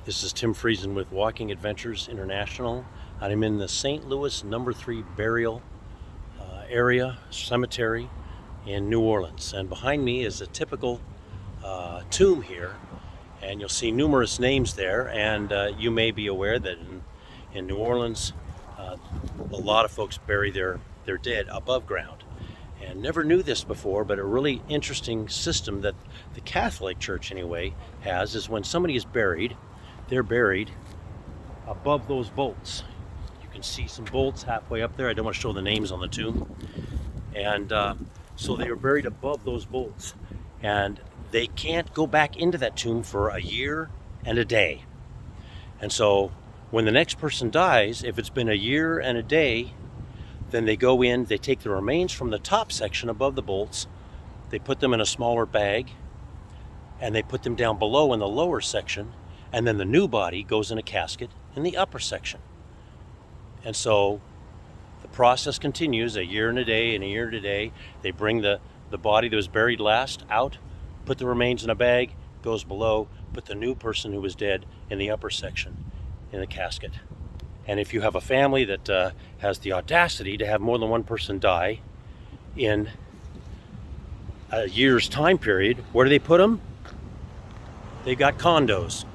This is Tim Friesen with Walking Adventures International. I'm in the St. Louis number 3 burial area cemetery in New Orleans, and behind me is a typical tomb here, and you'll see numerous names there. And you may be aware that in New Orleans a lot of folks bury their dead above ground, and never knew this before, but a really interesting system that the Catholic Church anyway has is when somebody is buried, they're buried above those bolts. You can see some bolts halfway up there. I don't want to show the names on the tomb. And so they are buried above those bolts, and they can't go back into that tomb for a year and a day. And so when the next person dies, if it's been a year and a day, then they go in, they take the remains from the top section above the bolts, they put them in a smaller bag, and they put them down below in the lower section, and then the new body goes in a casket in the upper section. And so the process continues, a year and a day and a year and a day. They bring the body that was buried last out, put the remains in a bag, goes below, put the new person who was dead in the upper section in the casket. And if you have a family that has the audacity to have more than one person die in a year's time period, where do they put them? They've got condos.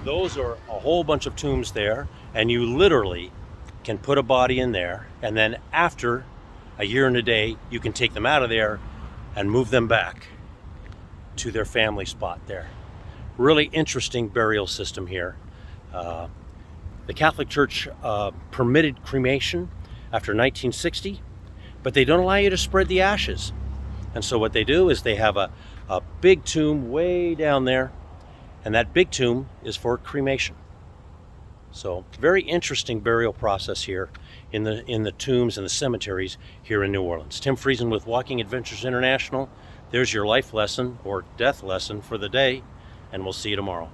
Those are a whole bunch of tombs there, and you literally can put a body in there, and then after a year and a day, you can take them out of there and move them back to their family spot there. Really interesting burial system here. The Catholic Church permitted cremation after 1960, but they don't allow you to spread the ashes. And so what they do is they have a big tomb way down there, and that big tomb is for cremation. So very interesting burial process here in the tombs and the cemeteries here in New Orleans. Tim Friesen with Walking Adventures International. There's your life lesson or death lesson for the day, and we'll see you tomorrow.